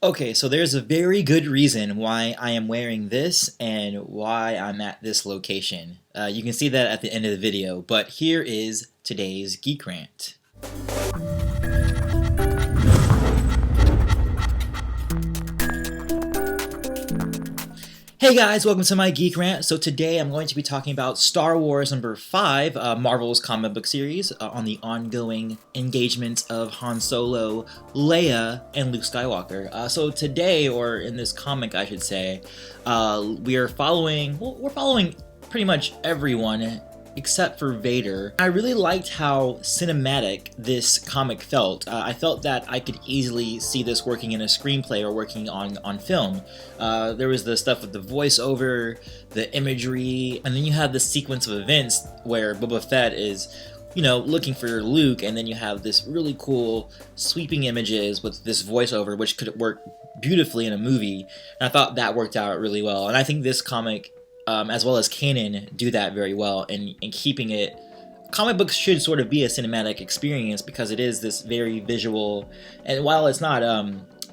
Okay, so there's a very good reason why I am wearing this and why I'm at this location. You can see that at the end of the video, but here is today's Geek Rant. Hey guys, welcome to my Geek Rant. So today I'm going to be talking about Star Wars number 5, Marvel's comic book series, on the ongoing engagement of Han Solo, Leia, and Luke Skywalker. So today, or in this comic I should say, we're following pretty much everyone except for Vader. I really liked how cinematic this comic felt. I felt that I could easily see this working in a screenplay or working on film. There was the stuff with the voiceover, the imagery, and then you have the sequence of events where Boba Fett is, looking for Luke, and then you have this really cool sweeping images with this voiceover, which could work beautifully in a movie. And I thought that worked out really well. And I think this comic, as well as Canon, do that very well in keeping it. Comic books should sort of be a cinematic experience because it is this very visual, and while it's not,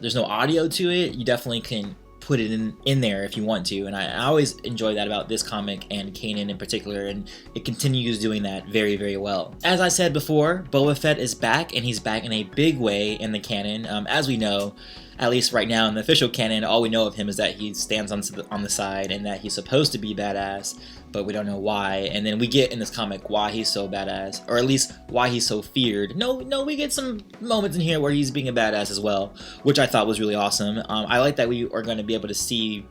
there's no audio to it, you definitely can put it in there if you want to, and I always enjoy that about this comic and Canon in particular, and it continues doing that very, very well. As I said before, Boba Fett is back, and he's back in a big way in the canon. As we know, at least right now in the official canon, all we know of him is that he stands on the side and that he's supposed to be badass, but we don't know why. And then we get in this comic why he's so badass, or at least why he's so feared. No, we get some moments in here where he's being a badass as well, which I thought was really awesome. I like that we are going to be able to see,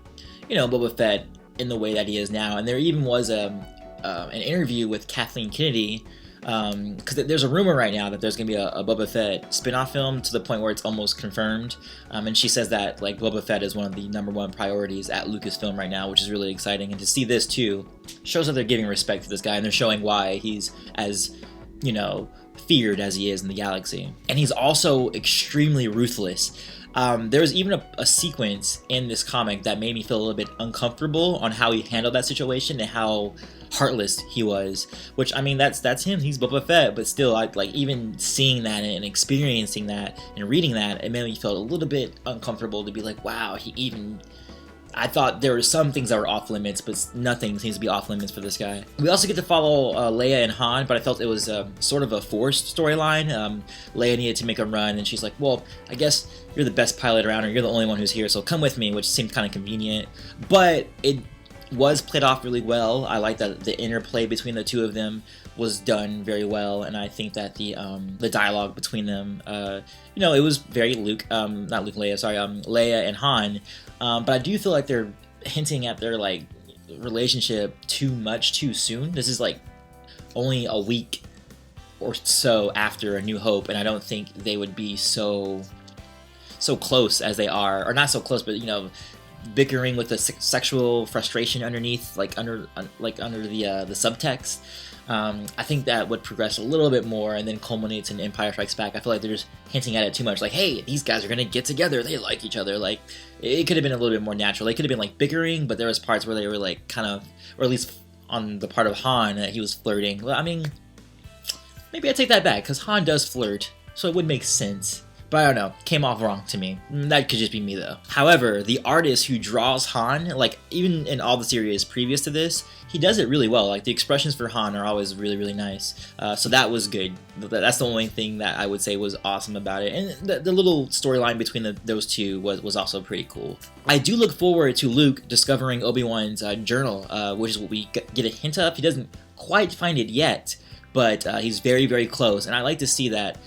Boba Fett in the way that he is now. And there even was an interview with Kathleen Kennedy, because there's a rumor right now that there's going to be a Boba Fett spin-off film, to the point where it's almost confirmed, and she says that Boba Fett is one of the #1 priorities at Lucasfilm right now, which is really exciting. And to see this too shows that they're giving respect to this guy, and they're showing why he's as feared as he is in the galaxy. And he's also extremely ruthless. There's even a sequence in this comic that made me feel a little bit uncomfortable on how he handled that situation and how heartless he was, which, I mean, that's him, he's Boba Fett, but still, even seeing that and experiencing that and reading that, it made me feel a little bit uncomfortable to be like, wow, I thought there were some things that were off limits, but nothing seems to be off limits for this guy. We also get to follow Leia and Han, but I felt it was sort of a forced storyline. Leia needed to make a run, and she's like, well, I guess you're the best pilot around, or you're the only one who's here, so come with me, which seemed kind of convenient. But it was played off really well. I like that the interplay between the two of them was done very well, and I think that the dialogue between them, it was very Leia and Han, but I do feel like they're hinting at their relationship too much too soon. This is only a week or so after A New Hope, and I don't think they would be so close as they are, or not so close, but bickering with the sexual frustration underneath, under the subtext. I think that would progress a little bit more and then culminates in Empire Strikes Back. I feel like they're just hinting at it too much, hey, these guys are gonna get together, they like each other. It could have been a little bit more natural. They could have been bickering, but there was parts where they were kind of, or at least on the part of Han, that he was flirting. Well, I mean, maybe I take that back, because Han does flirt, so it would make sense. But I don't know, came off wrong to me. That could just be me though. However, the artist who draws Han, even in all the series previous to this, he does it really well. The expressions for Han are always really, really nice. So that was good. That's the only thing that I would say was awesome about it. And the little storyline between those two was also pretty cool. I do look forward to Luke discovering Obi-Wan's journal, which is what we get a hint of. He doesn't quite find it yet, but he's very, very close. And I like to see that,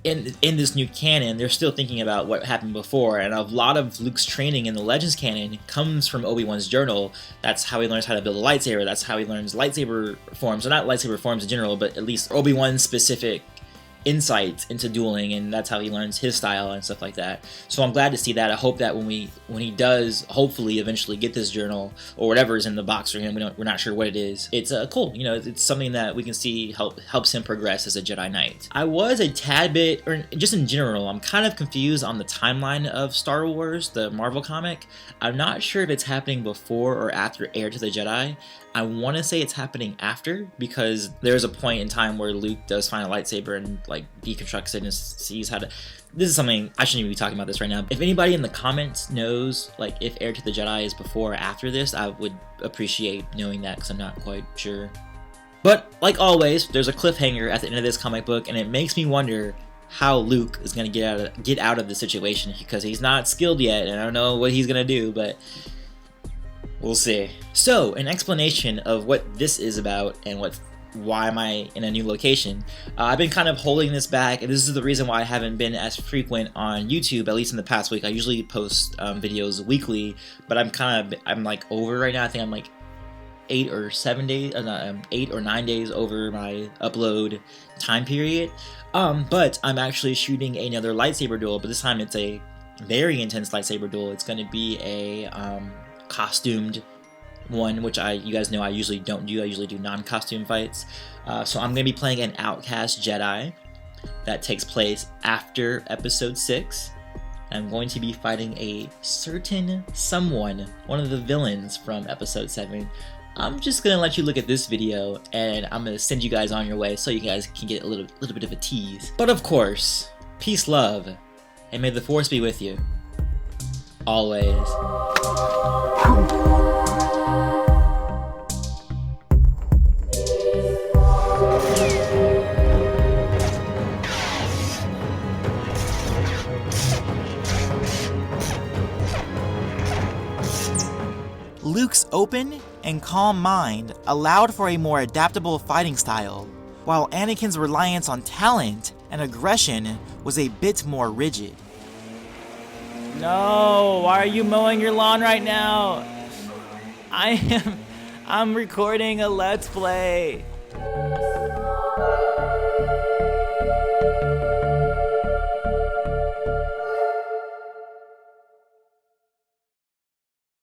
in this new canon, they're still thinking about what happened before, and a lot of Luke's training in the Legends canon comes from Obi-Wan's journal. That's how he learns how to build a lightsaber, that's how he learns lightsaber forms, or not lightsaber forms in general, but at least Obi-Wan's specific insight into dueling, and that's how he learns his style and stuff like that. So I'm glad to see that. I hope that when he does hopefully eventually get this journal, or whatever is in the box for him, we're not sure what it is, it's cool. It's something that we can see helps him progress as a Jedi Knight. I was a tad bit, or just in general, I'm kind of confused on the timeline of Star Wars, the Marvel comic. I'm not sure if it's happening before or after Heir to the Jedi. I want to say it's happening after, because there's a point in time where Luke does find a lightsaber and like deconstructs it and sees how to. This is something I shouldn't even be talking about this right now. If anybody in the comments knows like if Heir to the Jedi is before or after this, I would appreciate knowing that because I'm not quite sure. But like always, there's a cliffhanger at the end of this comic book, and it makes me wonder how Luke is going to get out of the situation, because he's not skilled yet, and I don't know what he's going to do, but we'll see. So, an explanation of what this is about and why am I in a new location. I've been kind of holding this back, and this is the reason why I haven't been as frequent on YouTube, at least in the past week. I usually post videos weekly, but I'm like over right now. I think I'm like 8 or 9 days over my upload time period. But I'm actually shooting another lightsaber duel, but this time it's a very intense lightsaber duel. It's going to be a costumed one, which you guys know I usually don't do. I usually do non-costume fights. So I'm going to be playing an outcast Jedi that takes place after episode 6. I'm going to be fighting a certain someone, one of the villains from episode 7. I'm just going to let you look at this video, and I'm going to send you guys on your way so you guys can get a little bit of a tease. But of course, peace, love, and may the Force be with you. Always. Luke's open and calm mind allowed for a more adaptable fighting style, while Anakin's reliance on talent and aggression was a bit more rigid. No, why are you mowing your lawn right now? I'm recording a Let's Play.